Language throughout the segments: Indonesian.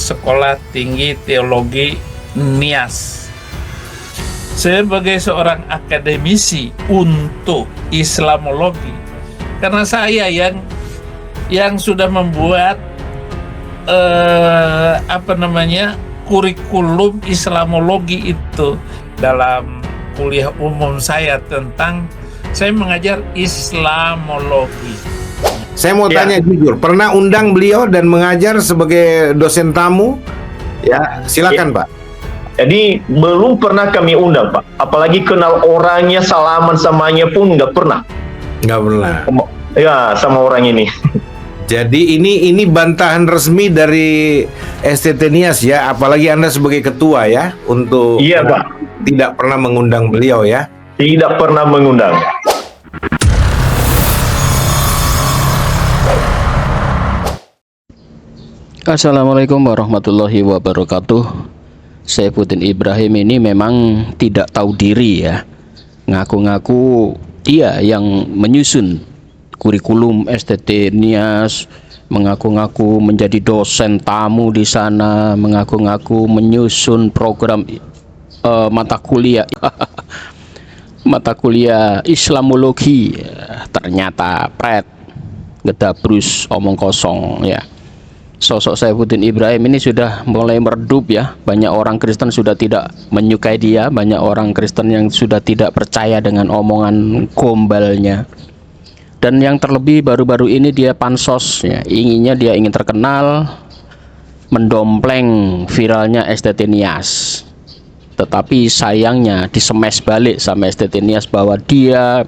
Sekolah Tinggi Teologi Nias. Sebagai seorang akademisi untuk Islamologi, karena saya yang sudah membuat kurikulum Islamologi itu dalam kuliah umum saya saya mengajar Islamologi. Saya mau tanya jujur, pernah undang beliau dan mengajar sebagai dosen tamu? Ya, silakan Pak. Jadi belum pernah kami undang Pak, apalagi kenal orangnya, salaman samanya pun nggak pernah. Nggak pernah. Ya, sama orang ini. Jadi ini bantahan resmi dari STT Nias ya, apalagi Anda sebagai ketua ya, untuk Iya Pak, tidak pernah mengundang beliau ya. tidak pernah mengundang. Assalamualaikum warahmatullahi wabarakatuh. Saifuddin Ibrahim ini memang tidak tahu diri ya. Ngaku-ngaku dia yang menyusun kurikulum STT Nias, mengaku-ngaku menjadi dosen tamu di sana, mengaku-ngaku menyusun program mata kuliah mata kuliah Islamologi. Ternyata ngedabrus omong kosong ya. Sosok Saifuddin Ibrahim ini sudah mulai meredup ya. Banyak orang Kristen sudah tidak menyukai dia, banyak orang Kristen yang sudah tidak percaya dengan omongan gombalnya. Dan yang terlebih baru-baru ini dia pansos ya, dia ingin terkenal, mendompleng viralnya STT Nias. Tetapi sayangnya disemes balik sama STT Nias bahwa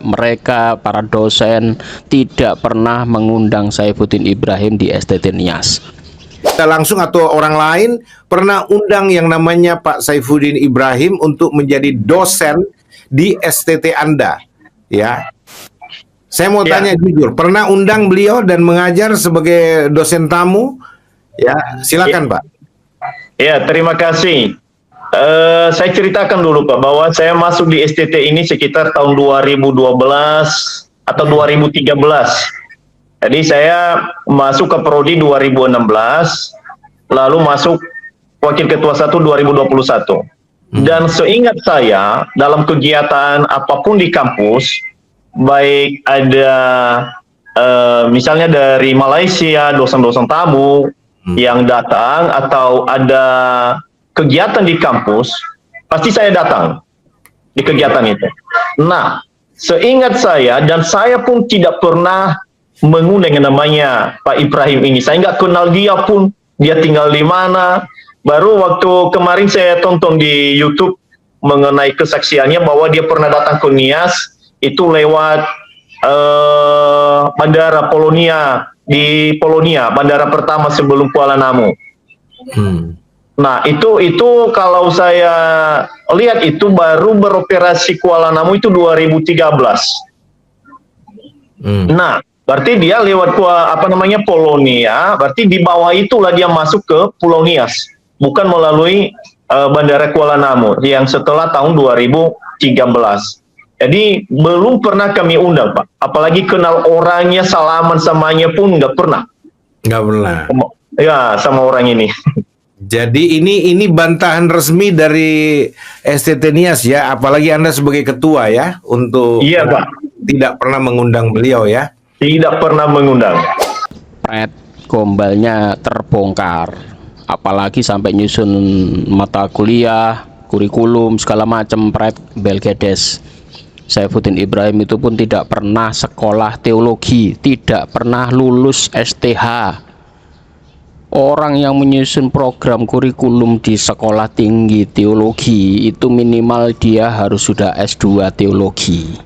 mereka para dosen tidak pernah mengundang Saifuddin Ibrahim di STT Nias. Kita langsung atau orang lain pernah undang yang namanya Pak Saifuddin Ibrahim untuk menjadi dosen di STT Anda ya. Saya mau tanya jujur, pernah undang beliau dan mengajar sebagai dosen tamu? Ya, silakan Pak. Ya, terima kasih. Saya ceritakan dulu Pak, bahwa saya masuk di STT ini sekitar tahun 2012 atau 2013. Jadi saya masuk ke Prodi 2016, lalu masuk Wakil Ketua 1 2021. Dan seingat saya, dalam kegiatan apapun di kampus, baik ada misalnya dari Malaysia, dosen-dosen tamu yang datang, atau ada kegiatan di kampus, pasti saya datang di kegiatan itu. Nah, seingat saya, dan saya pun tidak pernah mengundang yang namanya Pak Ibrahim ini. Saya nggak kenal dia pun, dia tinggal di mana. Baru waktu kemarin saya tonton di YouTube mengenai kesaksiannya bahwa dia pernah datang ke Nias, itu lewat Bandara Polonia, di Polonia, bandara pertama sebelum Kuala Namu. Nah, itu kalau saya lihat itu baru beroperasi Kuala Namu itu 2013. Nah, berarti dia lewat Polonia, berarti di bawah itulah dia masuk ke Pulau Nias, bukan melalui Bandara Kuala Namu yang setelah tahun 2013. Jadi belum pernah kami undang Pak, apalagi kenal orangnya, salaman samanya pun nggak pernah. Nggak pernah. Ya, sama orang ini. Jadi ini bantahan resmi dari STT Nias ya, apalagi Anda sebagai ketua ya, untuk Iya Pak, tidak pernah mengundang beliau ya. tidak pernah mengundang. Gombalnya terbongkar, apalagi sampai nyusun mata kuliah, kurikulum segala macam, belgedes. Saifuddin Ibrahim itu pun tidak pernah sekolah teologi, tidak pernah lulus STH. Orang yang menyusun program kurikulum di sekolah tinggi teologi itu minimal dia harus sudah S2 teologi.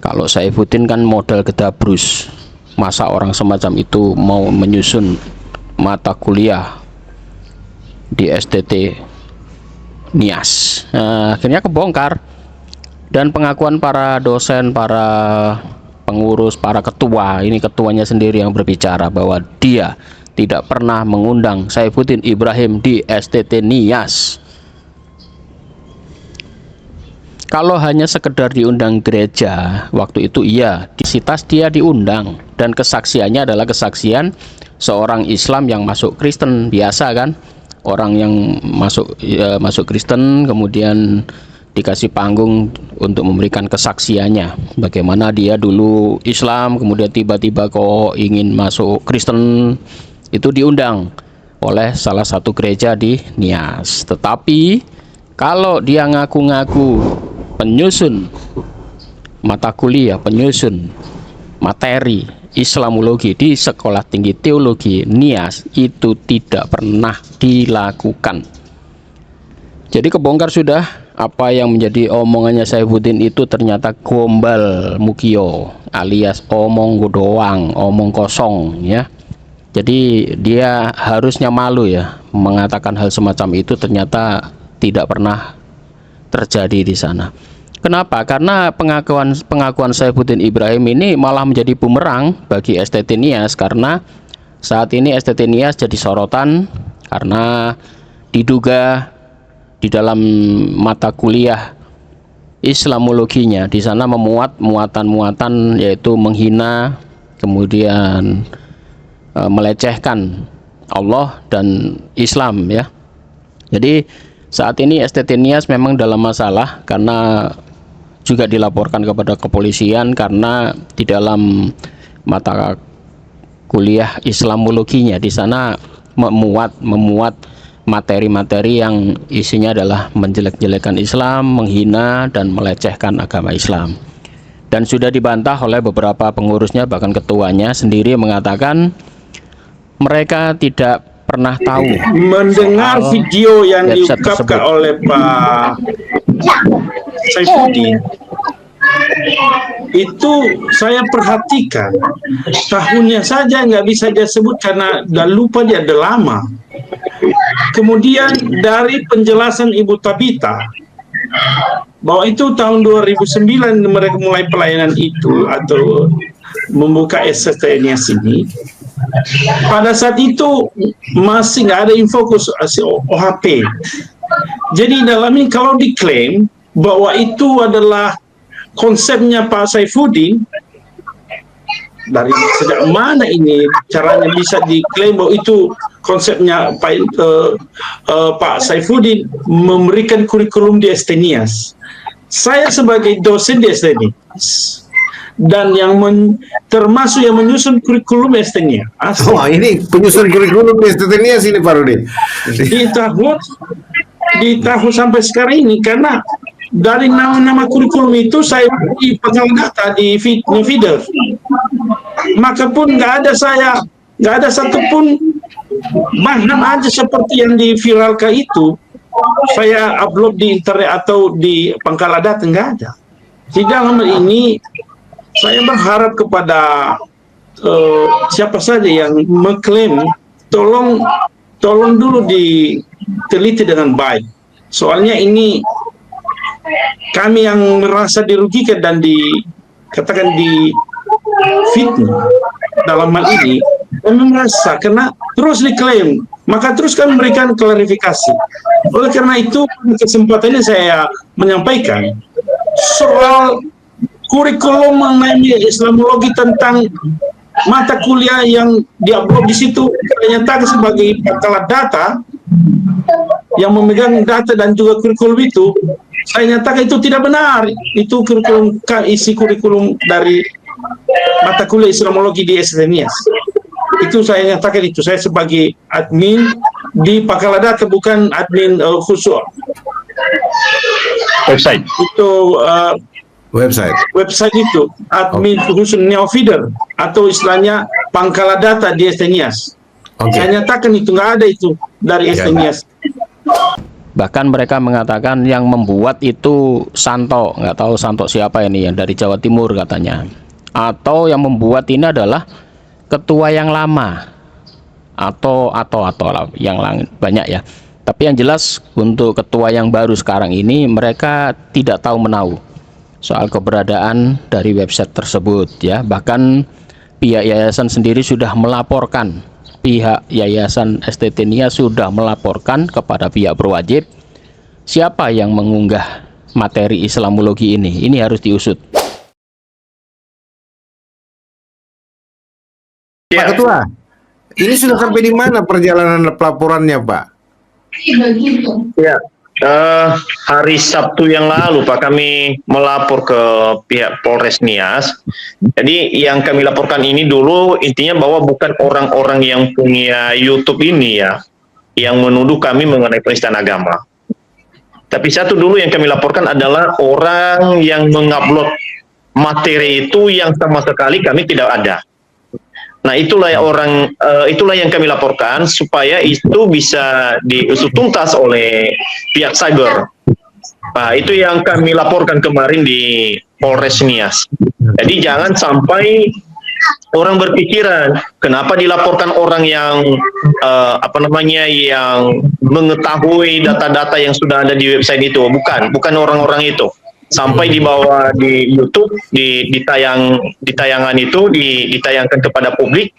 Kalau Saifuddin kan modal gedabrus, masa orang semacam itu mau menyusun mata kuliah di STT Nias. Akhirnya kebongkar. Dan pengakuan para dosen, para pengurus, para ketua, ini ketuanya sendiri yang berbicara bahwa dia tidak pernah mengundang Saifuddin Ibrahim di STT Nias. Kalau hanya sekedar diundang gereja, waktu itu iya, di sitas dia diundang, dan kesaksiannya adalah kesaksian seorang Islam yang masuk Kristen biasa kan, orang yang masuk Kristen, kemudian dikasih panggung untuk memberikan kesaksiannya, bagaimana dia dulu Islam, kemudian tiba-tiba kok ingin masuk Kristen. Itu diundang oleh salah satu gereja di Nias. Tetapi kalau dia ngaku-ngaku penyusun mata kuliah, penyusun materi Islamologi di Sekolah Tinggi Teologi Nias, itu tidak pernah dilakukan. Jadi kebongkar sudah, apa yang menjadi omongannya Saifuddin itu ternyata gombal mukio, alias omong doang, omong kosong ya. Jadi dia harusnya malu ya mengatakan hal semacam itu, ternyata tidak pernah terjadi di sana. Kenapa? Karena pengakuan Saifuddin Ibrahim ini malah menjadi bumerang bagi STT Nias, karena saat ini STT Nias jadi sorotan karena diduga di dalam mata kuliah Islamologinya di sana memuat muatan-muatan yaitu menghina, kemudian melecehkan Allah dan Islam ya. Jadi saat ini STT Nias memang dalam masalah karena juga dilaporkan kepada kepolisian karena di dalam mata kuliah Islamologinya di sana memuat materi-materi yang isinya adalah menjelek-jelekan Islam, menghina dan melecehkan agama Islam. Dan sudah dibantah oleh beberapa pengurusnya, bahkan ketuanya sendiri mengatakan mereka tidak pernah tahu mendengar video yang diungkapkan oleh Pak Saifuddin. Itu saya perhatikan tahunnya saja nggak bisa dia sebut karena udah lupa, dia udah lama. Kemudian dari penjelasan Ibu Tabita bahwa itu tahun 2009 mereka mulai pelayanan itu atau membuka STT-nya sini. Pada saat itu masih nggak ada info OHP. Jadi dalam ini kalau diklaim bahwa itu adalah konsepnya Pak Saifuddin, dari sejak mana ini caranya bisa diklaim bahwa itu konsepnya Pak Saifuddin memberikan kurikulum di ST Nias? Saya sebagai dosen di ST Nias dan yang termasuk yang menyusun kurikulum ST Nias. Oh, ini penyusun kurikulum di STT Nias ini Pak Rudi. Di tahun sampai sekarang ini, karena dari nama-nama kurikulum itu saya di pangkal data di feeder, maka pun nggak ada satupun bahan aja seperti yang diviralkan itu saya upload di internet atau di pangkal data, nggak ada. Di dalam ini saya berharap kepada siapa saja yang mengklaim, tolong dulu diteliti dengan baik. Soalnya ini kami yang merasa dirugikan dan dikatakan di fitnah dalam hal ini, kami merasa karena terus diklaim, maka terus kami memberikan klarifikasi. Oleh karena itu kesempatan ini saya menyampaikan soal kurikulum mengenai Islamologi tentang mata kuliah yang diupload di situ ternyata sebagai pangkal data yang memegang data dan juga kurikulum itu, saya nyatakan itu tidak benar. Itu kurikulum, isi kurikulum dari mata kuliah Islamologi di STT Nias. Itu saya nyatakan, itu saya sebagai admin di pangkal data, bukan admin khusus Website. itu Website itu admin khusus Neofeeder atau istilahnya pangkal data di ST Nias. Saya nyatakan itu nggak ada itu dari ST Nias. Bahkan mereka mengatakan yang membuat itu Santo, nggak tahu Santo siapa ini, yang dari Jawa Timur katanya. Atau yang membuat ini adalah ketua yang lama, atau yang banyak ya. Tapi yang jelas untuk ketua yang baru sekarang ini mereka tidak tahu menahu soal keberadaan dari website tersebut ya. Bahkan pihak yayasan sendiri sudah melaporkan, pihak yayasan STT Nias sudah melaporkan kepada pihak berwajib siapa yang mengunggah materi Islamologi ini. Ini harus diusut. Pak Ketua, ini sudah sampai di mana perjalanan pelaporannya Pak? Ya, hari Sabtu yang lalu Pak kami melapor ke pihak Polres Nias. Jadi yang kami laporkan ini dulu intinya bahwa bukan orang-orang yang punya YouTube ini ya, yang menuduh kami mengenai penistaan agama. Tapi satu dulu yang kami laporkan adalah orang yang mengupload materi itu yang sama sekali kami tidak ada. Nah itulah itulah yang kami laporkan supaya itu bisa diusut tuntas oleh pihak cyber. Nah itu yang kami laporkan kemarin di Polres Nias. Jadi jangan sampai orang berpikiran kenapa dilaporkan orang yang yang mengetahui data-data yang sudah ada di website itu. Bukan orang-orang itu. Sampai dibawa di YouTube, ditayangkan itu, ditayangkan kepada publik.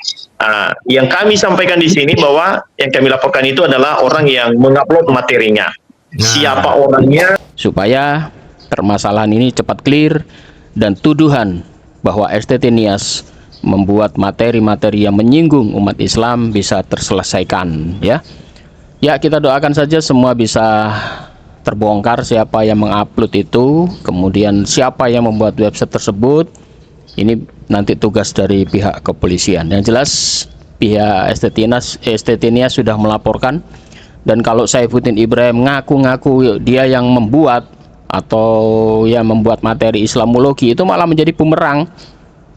Yang kami sampaikan di sini bahwa yang kami laporkan itu adalah orang yang mengupload materinya. Siapa orangnya? Supaya permasalahan ini cepat clear dan tuduhan bahwa STT Nias membuat materi-materi yang menyinggung umat Islam bisa terselesaikan, ya. Ya, kita doakan saja semua bisa terbongkar siapa yang mengupload itu, kemudian siapa yang membuat website tersebut. Ini nanti tugas dari pihak kepolisian. Yang jelas pihak STT Nias sudah melaporkan, dan kalau Saifuddin Ibrahim ngaku-ngaku dia yang membuat atau yang membuat materi Islamologi, itu malah menjadi bumerang.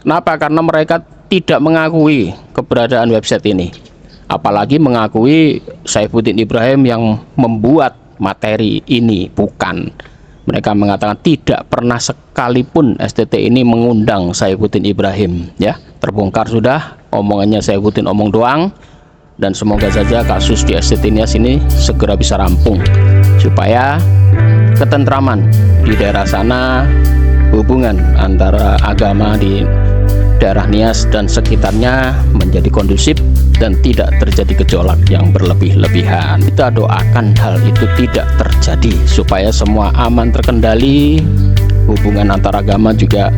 Kenapa? Karena mereka tidak mengakui keberadaan website ini, apalagi mengakui Saifuddin Ibrahim yang membuat materi ini. Bukan, mereka mengatakan tidak pernah sekalipun STT ini mengundang Saifuddin Ibrahim. Ya, terbongkar sudah omongannya Saifuddin, omong doang. Dan semoga saja kasus di STT Nias ini segera bisa rampung supaya ketentraman di daerah sana, hubungan antara agama di daerah Nias dan sekitarnya menjadi kondusif dan tidak terjadi gejolak yang berlebih-lebihan. Kita doakan hal itu tidak terjadi supaya semua aman terkendali, hubungan antar agama juga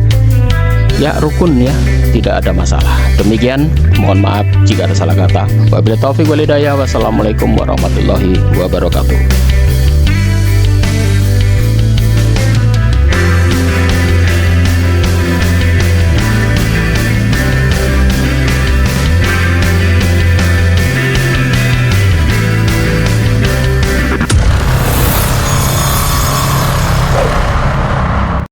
ya rukun, ya, tidak ada masalah. Demikian, mohon maaf jika ada salah kata. Wabillahi taufiq wal hidayah. Wassalamualaikum warahmatullahi wabarakatuh.